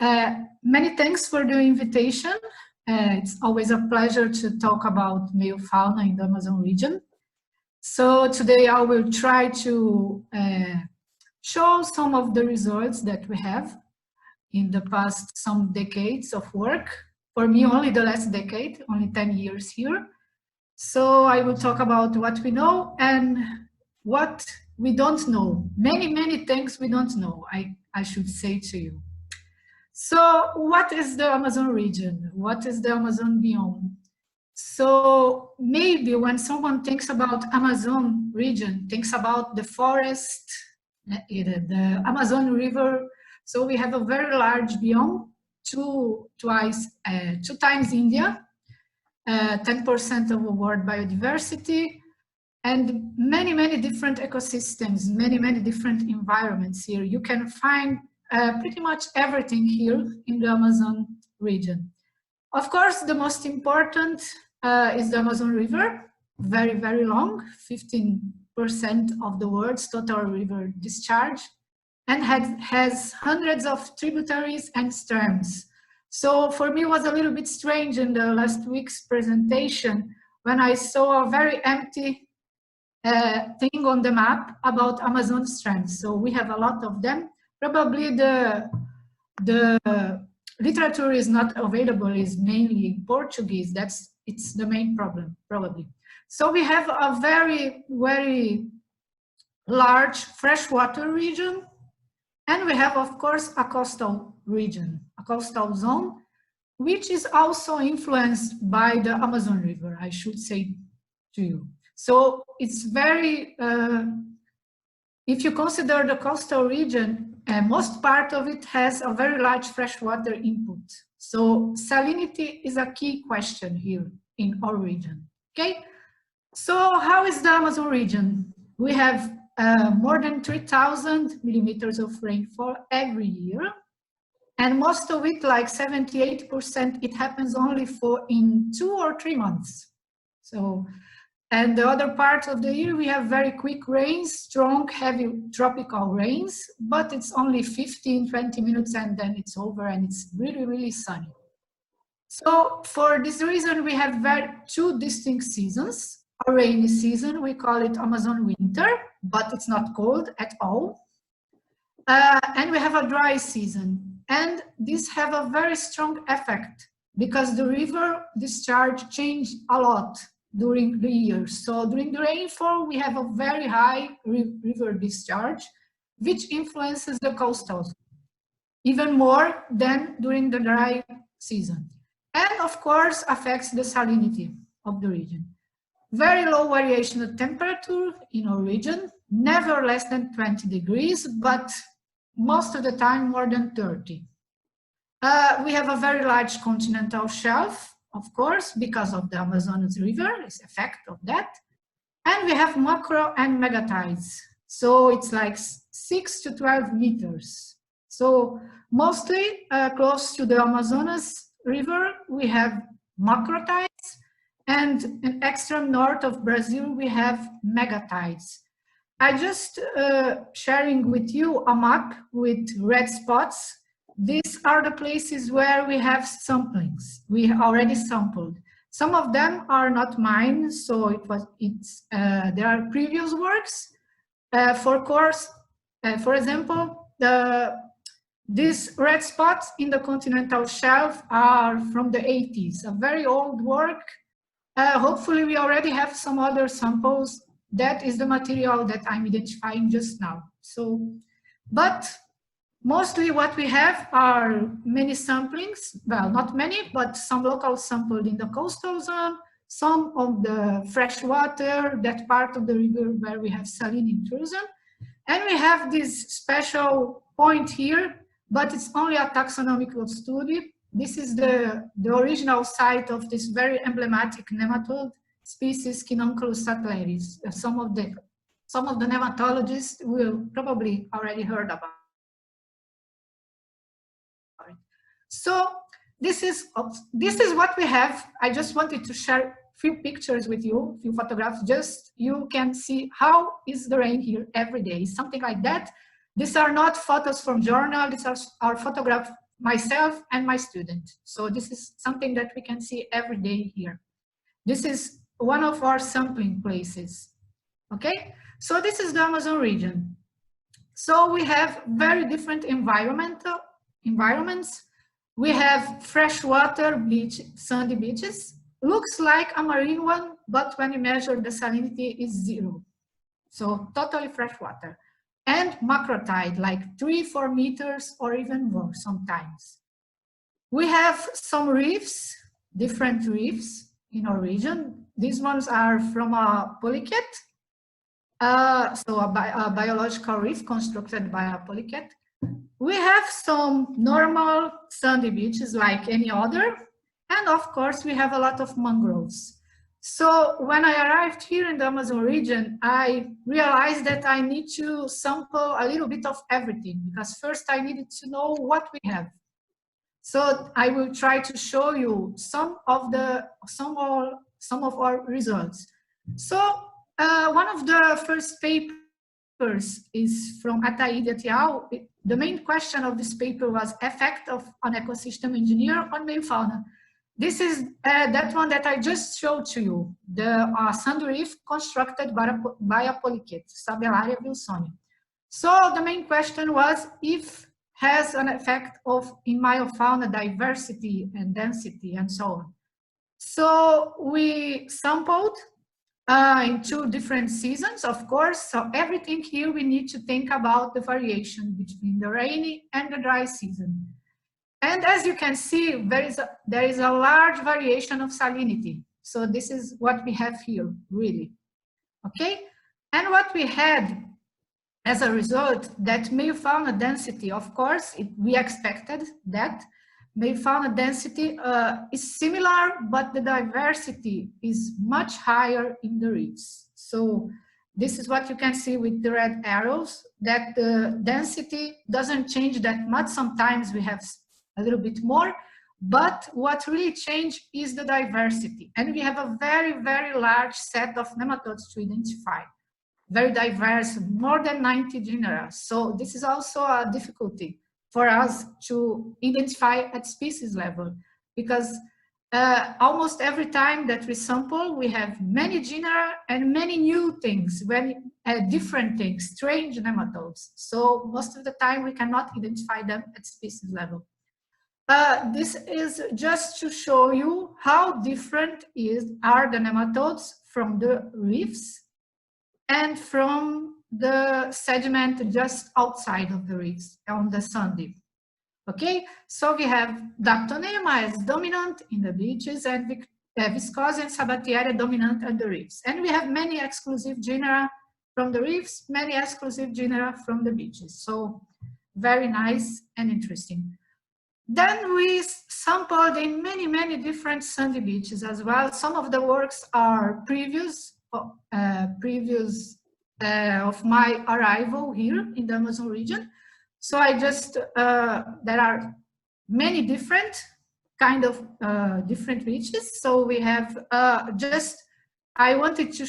Many thanks for the invitation. It's always a pleasure to talk about meiofauna in the Amazon region. So today I will try to show some of the results that we have in the past some decades of work. For me, only the last decade, only 10 years here. So I will talk about what we know and what we don't know. Many things we don't know, I should say to you. So what is the Amazon region? What is the Amazon biome? So maybe when someone thinks about Amazon region, thinks about the forest, the Amazon River. So we have a very large biome, two times India, 10% of the world biodiversity, and many different ecosystems, many different environments here. You can find pretty much everything here in the Amazon region. Of course, the most important is the Amazon River, very long, 15% of the world's total river discharge, and has hundreds of tributaries and streams. So for me, it was a little bit strange in the last week's presentation when I saw a very empty thing on the map about Amazon streams. So we have a lot of them. Probably the literature is not available, is mainly Portuguese. It's the main problem, probably. So we have a very large freshwater region, and we have, of course, a coastal region, a coastal zone, which is also influenced by the Amazon River, I should say to you. So it's very, if you consider the coastal region, most part of it has a very large freshwater input. So salinity is a key question here in our region, okay? So how is the Amazon region? We have more than 3,000 millimeters of rainfall every year. And most of it, like 78%, it happens only in 2 or 3 months. So, and the other part of the year, we have very quick rains, strong, heavy tropical rains, but it's only 15, 20 minutes and then it's over and it's really sunny. So for this reason, we have two distinct seasons. A rainy season, we call it Amazon winter, but it's not cold at all. And we have a dry season. And this have a very strong effect because the river discharge changed a lot during the year. So during the rainfall, we have a very high river discharge, which influences the coastals even more than during the dry season. And of course, affects the salinity of the region. Very low variation of temperature in our region, never less than 20 degrees, but most of the time more than 30. We have a very large continental shelf, of course, because of the Amazonas River, it's effect of that. And we have macro and megatides. So it's like 6 to 12 meters. So mostly close to the Amazonas River, we have macrotides. And in extreme north of Brazil, we have megatides. I just sharing with you a map with red spots. These are the places where we have samplings. We already sampled. Some of them are not mine, so there are previous works. For example, these red spots in the continental shelf are from the 80s, a very old work. Hopefully we already have some other samples. That is the material that I'm identifying just now. So, but mostly what we have are many samplings, well, not many, but some local sampled in the coastal zone, some of the freshwater, that part of the river where we have saline intrusion. And we have this special point here, but it's only a taxonomical study. This is the original site of this very emblematic nematode species, Quinonculus satleris. Some of the nematologists will probably already heard about it. So this is what we have. I just wanted to share a few pictures with you, a few photographs, just you can see how is the rain here every day, something like that. These are not photos from journal, these are photographs myself and my student. So this is something that we can see every day here. This is one of our sampling places. Okay, so this is the Amazon region. So we have very different environments. We have freshwater beach, sandy beaches. Looks like a marine one, but when you measure the salinity is 0. So totally freshwater. And macrotide, like 3-4 meters or even more sometimes. We have some reefs, different reefs in our region. These ones are from a polychaete. So a biological reef constructed by a polychaete. We have some normal sandy beaches like any other. And of course, we have a lot of mangroves. So when I arrived here in the Amazon region, I realized that I need to sample a little bit of everything, because first I needed to know what we have. So I will try to show you some of our results. So one of the first papers is from Ataide et al. The main question of this paper was effect of an ecosystem engineer on meiofauna. This is that one that I just showed to you, the sandy reef constructed by a polychaete, Sabellaria wilsoni. So the main question was if has an effect in meiofauna diversity and density and so on. So we sampled in 2 different seasons, of course. So everything here we need to think about the variation between the rainy and the dry season. And as you can see, there is a large variation of salinity. So this is what we have here, really. Okay? And what we had as a result, that meiofauna density, of course, we expected that. Meiofauna density is similar, but the diversity is much higher in the reefs. So this is what you can see with the red arrows, that the density doesn't change that much. Sometimes we have a little bit more, but what really changed is the diversity. And we have a very, very large set of nematodes to identify. Very diverse, more than 90 genera. So this is also a difficulty for us to identify at species level, because almost every time that we sample, we have many genera and many new things, different things, strange nematodes. So most of the time we cannot identify them at species level. This is just to show you how different are the nematodes from the reefs and from the sediment just outside of the reefs on the sandy. Okay, so we have Dactylema as dominant in the beaches and Viscosa and Sabatiera dominant at the reefs. And we have many exclusive genera from the reefs, many exclusive genera from the beaches. So very nice and interesting. Then we sampled in many, many different sandy beaches as well. Some of the works are previous of my arrival here in the Amazon region. So I just, there are many different kind of different beaches. So we have I wanted to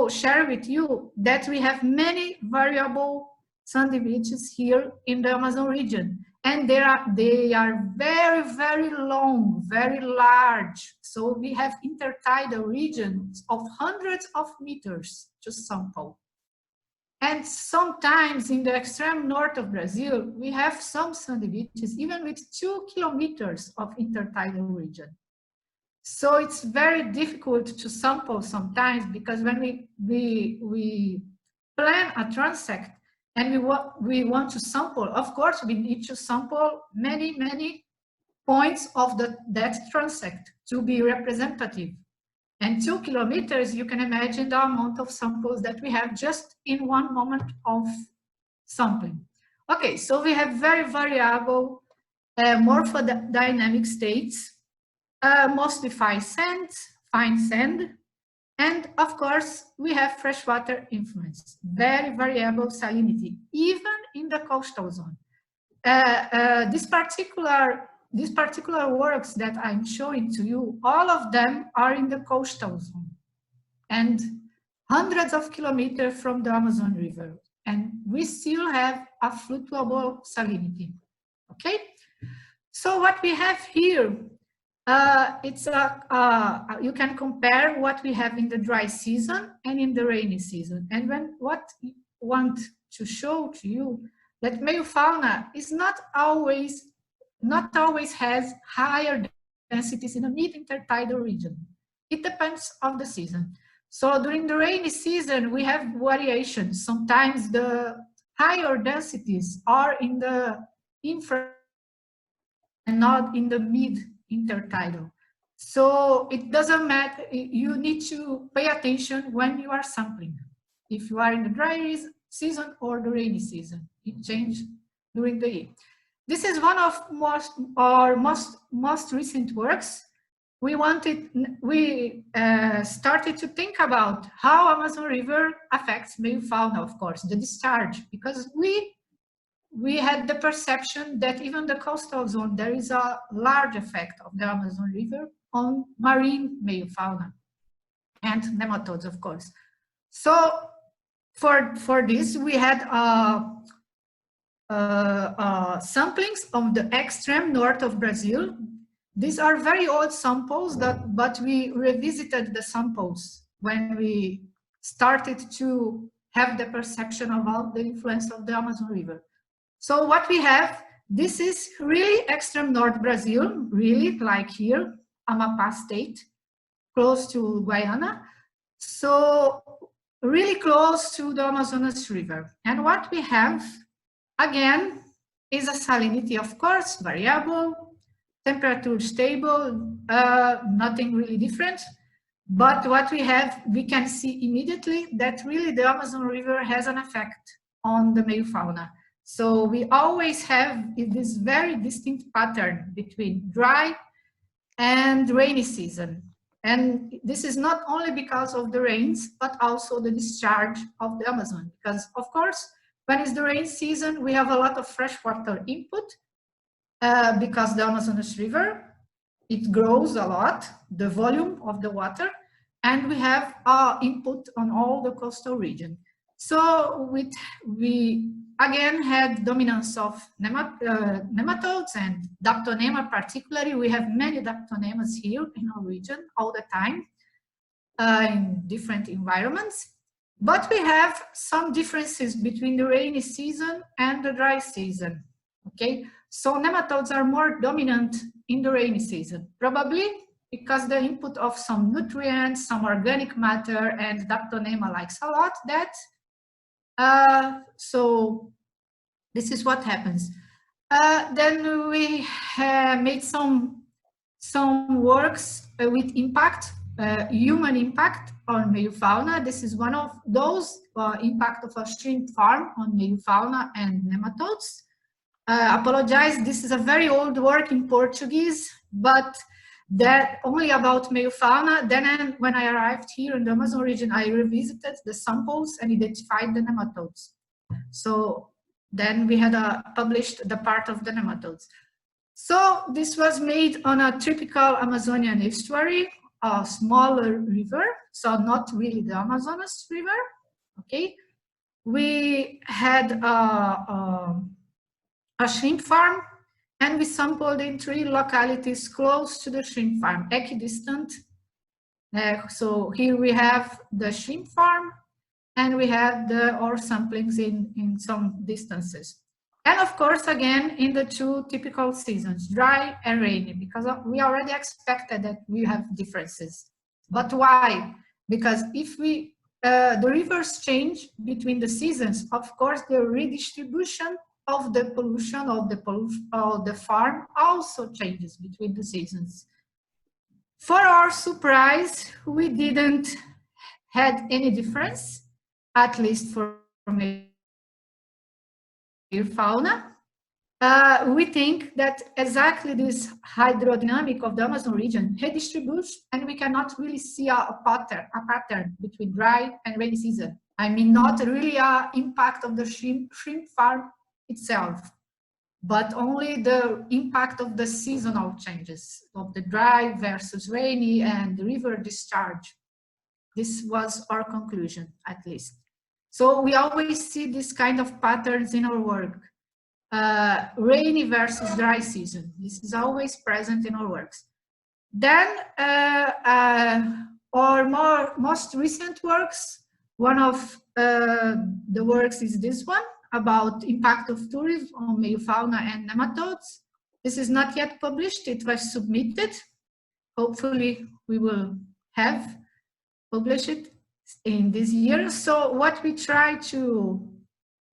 share with you that we have many variable sandy beaches here in the Amazon region. And they are very, very long, very large. So we have intertidal regions of hundreds of meters to sample. And sometimes in the extreme north of Brazil, we have some sandy beaches, even with 2 kilometers of intertidal region. So it's very difficult to sample sometimes, because when we plan a transect and we want to sample, of course, we need to sample many, many points of that transect to be representative. And 2 kilometers, you can imagine the amount of samples that we have just in one moment of sampling. Okay, so we have very variable morphodynamic states, mostly fine sand, and of course, we have freshwater influence, very variable salinity, even in the coastal zone. These particular works that I'm showing to you, all of them are in the coastal zone and hundreds of kilometers from the Amazon River. And we still have a fluctuable salinity, okay? So what we have here, you can compare what we have in the dry season and in the rainy season. And what we want to show to you that meiofauna is not always has higher densities in the mid-intertidal region. It depends on the season. So during the rainy season, we have variations. Sometimes the higher densities are in the infra and not in the mid-intertidal. So it doesn't matter, you need to pay attention when you are sampling. If you are in the dry season or the rainy season, it changes during the year. This is one of our most recent works. We started to think about how Amazon River affects meiofauna, of course, the discharge, because we had the perception that even the coastal zone, there is a large effect of the Amazon River on marine meiofauna and nematodes, of course. So for this, we had samplings of the extreme north of Brazil. These are very old samples, but we revisited the samples when we started to have the perception about the influence of the Amazon River. So what we have, this is really extreme north Brazil, really like here, Amapá state, close to Guiana. So really close to the Amazonas River. And what we have, again, is a salinity, of course, variable, temperature stable, nothing really different. But what we have, we can see immediately that really the Amazon River has an effect on the meiofauna. So we always have this very distinct pattern between dry and rainy season. And this is not only because of the rains, but also the discharge of the Amazon. Because of course, when it's the rain season, we have a lot of freshwater input because the Amazonas River, it grows a lot, the volume of the water, and we have input on all the coastal region. So we again had dominance of nematodes and Daptonema particularly. We have many Daptonemas here in our region all the time in different environments. But we have some differences between the rainy season and the dry season, okay? So nematodes are more dominant in the rainy season, probably because the input of some nutrients, some organic matter, and Daptonema likes a lot that. So this is what happens. Then we made some works with impact, human impact on meiofauna. This is one of those impact of a shrimp farm on meiofauna and nematodes. Apologize, this is a very old work in Portuguese, but that only about meiofauna. Then when I arrived here in the Amazon region, I revisited the samples and identified the nematodes. So then we had published the part of the nematodes. So this was made on a typical Amazonian estuary, a smaller river, so not really the Amazonas River, okay? We had a shrimp farm, and we sampled in 3 localities close to the shrimp farm, equidistant. So here we have the shrimp farm, and we have our samplings in some distances. And of course, again, in the 2 typical seasons, dry and rainy, because we already expected that we have differences. But why? Because if the rivers change between the seasons, of course, the redistribution of the pollution of the farm also changes between the seasons. For our surprise, we didn't had any difference, at least for meiofauna. We think that exactly this hydrodynamic of the Amazon region redistributes, and we cannot really see a pattern between dry and rainy season. I mean, not really an impact of the shrimp farm itself, but only the impact of the seasonal changes of the dry versus rainy and the river discharge. This was our conclusion, at least. So we always see this kind of patterns in our work. rainy versus dry season. This is always present in our works. Then our most recent works, one of the works is this one, about impact of tourism on meiofauna and nematodes. This is not yet published, it was submitted. Hopefully we will have published it in this year. So what we try to,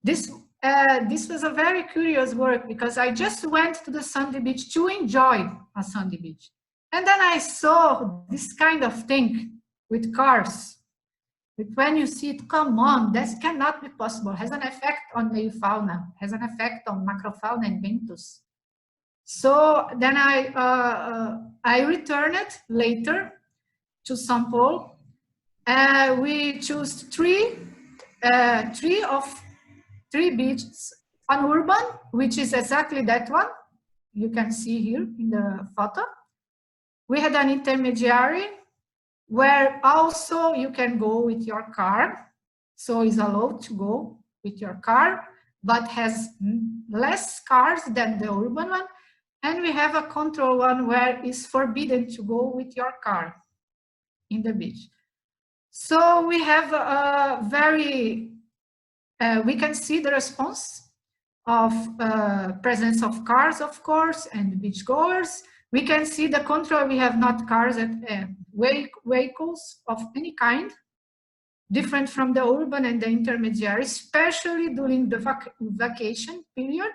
this was a very curious work because I just went to the sandy beach to enjoy a sandy beach. And then I saw this kind of thing with cars. But when you see it, come on, this cannot be possible. It has an effect on meiofauna, has an effect on macrofauna and benthos. So then I returned later to São Paulo. We chose three beaches on urban, which is exactly that one. You can see here in the photo. We had an intermediary where also you can go with your car. So it's allowed to go with your car, but has less cars than the urban one. And we have a control one where it's forbidden to go with your car in the beach. So we have a we can see the response of presence of cars, of course, and beachgoers. We can see the control. We have not cars at vehicles of any kind, different from the urban and the intermediary, especially during the vacation period.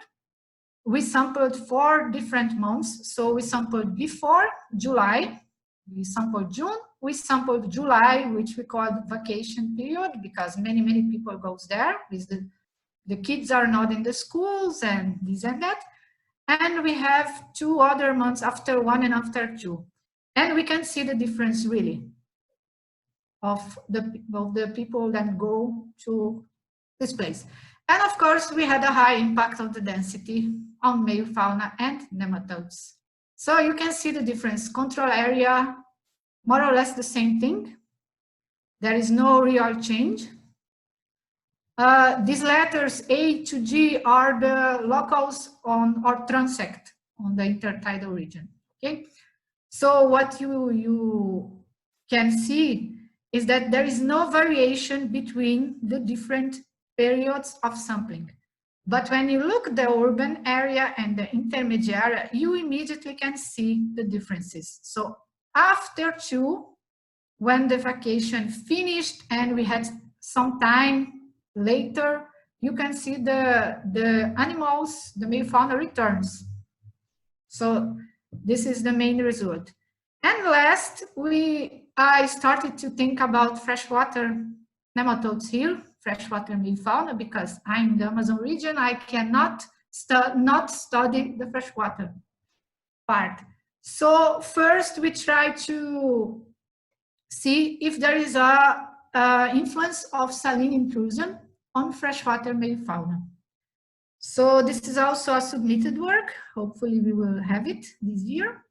We sampled 4 different months. So we sampled before July, we sampled June, we sampled July, which we call the vacation period because many people goes there. The kids are not in the schools and this and that. And we have 2 other months after 1 and after 2. And we can see the difference really of the people that go to this place. And of course, we had a high impact of the density on meiofauna and nematodes. So you can see the difference. Control area, more or less the same thing. There is no real change. These letters A to G are the locals on or transect on the intertidal region. Okay, so what you can see is that there is no variation between the different periods of sampling. But when you look at the urban area and the intermediate area, you immediately can see the differences. So after 2, when the vacation finished and we had some time later, you can see the animals, the meiofauna returns. So this is the main result. And last, I started to think about freshwater nematodes here, freshwater meiofauna, because I'm in the Amazon region. I cannot not study the freshwater part. So first we try to see if there is a influence of saline intrusion on freshwater meiofauna. So this is also a submitted work. Hopefully we will have it this year.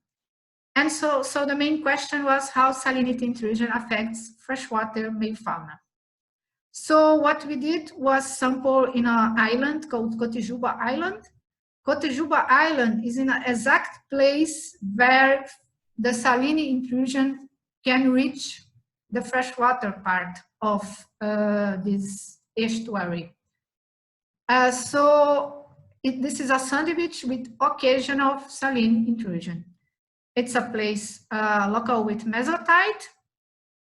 And so the main question was how salinity intrusion affects freshwater meiofauna. So what we did was sample in an island called Cotijuba Island. Cotijuba Island is in an exact place where the salinity intrusion can reach the freshwater part of this estuary. This is a sandy beach with occasional saline intrusion. It's a place local with mesotite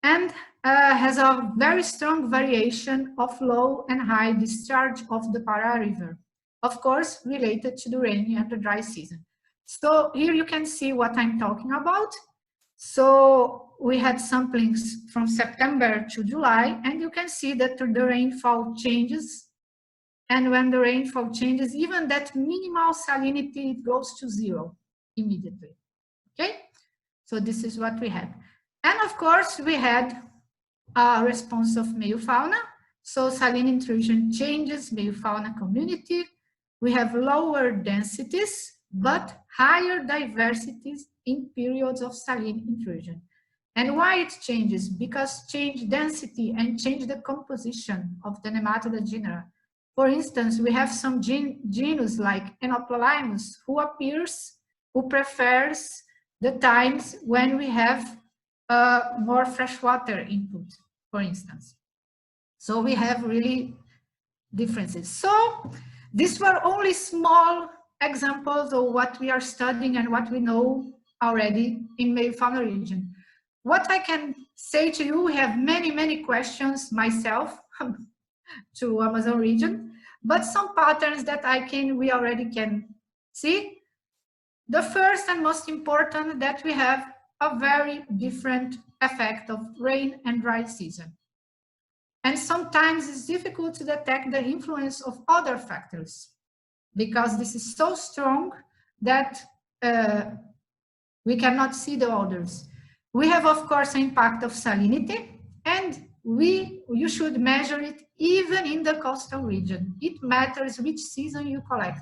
and has a very strong variation of low and high discharge of the Pará River, of course, related to the rainy and the dry season. So here you can see what I'm talking about. So we had samplings from September to July, and you can see that the rainfall changes. And when the rainfall changes, even that minimal salinity goes to 0 immediately. Okay, so this is what we had. And of course, we had a response of meiofauna. So saline intrusion changes meiofauna community. We have lower densities, but higher diversities in periods of saline intrusion. And why it changes? Because change density and change the composition of the nematode genera. For instance, we have some genus like Sulinopolis who prefers the times when we have more freshwater input, for instance. So we have really differences. So these were only small examples of what we are studying and what we know already in Meiofauna region. What I can say to you, we have many questions myself to Amazon region, but some patterns that we already can see. The first and most important, that we have a very different effect of rain and dry season. And sometimes it's difficult to detect the influence of other factors because this is so strong that we cannot see the others. We have, of course, an impact of salinity, and you should measure it even in the coastal region. It matters which season you collect.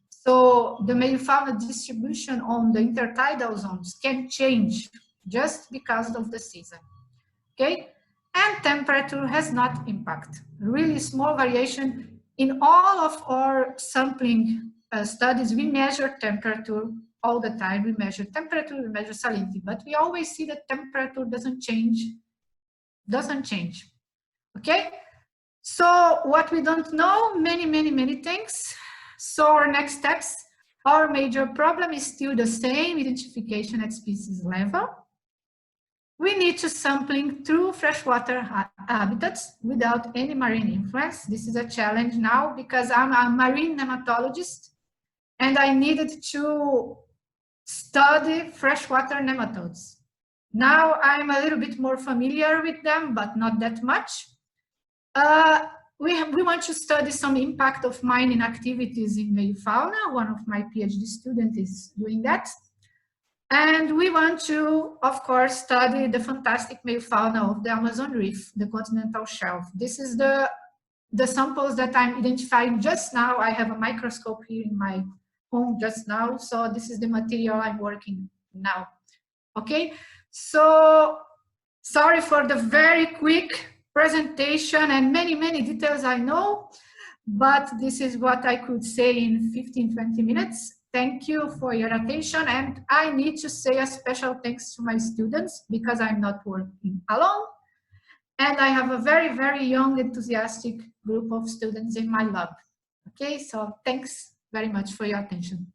So the meiofauna distribution on the intertidal zones can change just because of the season, okay? And temperature has not impact. Really small variation. In all of our sampling studies, we measure temperature all the time. We measure temperature, we measure salinity, but we always see that temperature doesn't change, okay? So what we don't know, many things. So our next steps, our major problem is still the same, identification at species level. We need to sampling through freshwater habitats without any marine influence. This is a challenge now because I'm a marine nematologist and I needed to study freshwater nematodes. Now I'm a little bit more familiar with them, but not that much. We want to study some impact of mining activities in Meiofauna. One of my PhD students is doing that. And we want to, of course, study the fantastic Meiofauna of the Amazon Reef, the continental shelf. This is the samples that I'm identifying just now. I have a microscope here in my home just now. So this is the material I'm working now. Okay, so sorry for the very quick presentation and many details I know, but this is what I could say in 15-20 minutes. Thank you for your attention, and I need to say a special thanks to my students because I'm not working alone, and I have a very young, enthusiastic group of students in my lab. Okay, so thanks very much for your attention.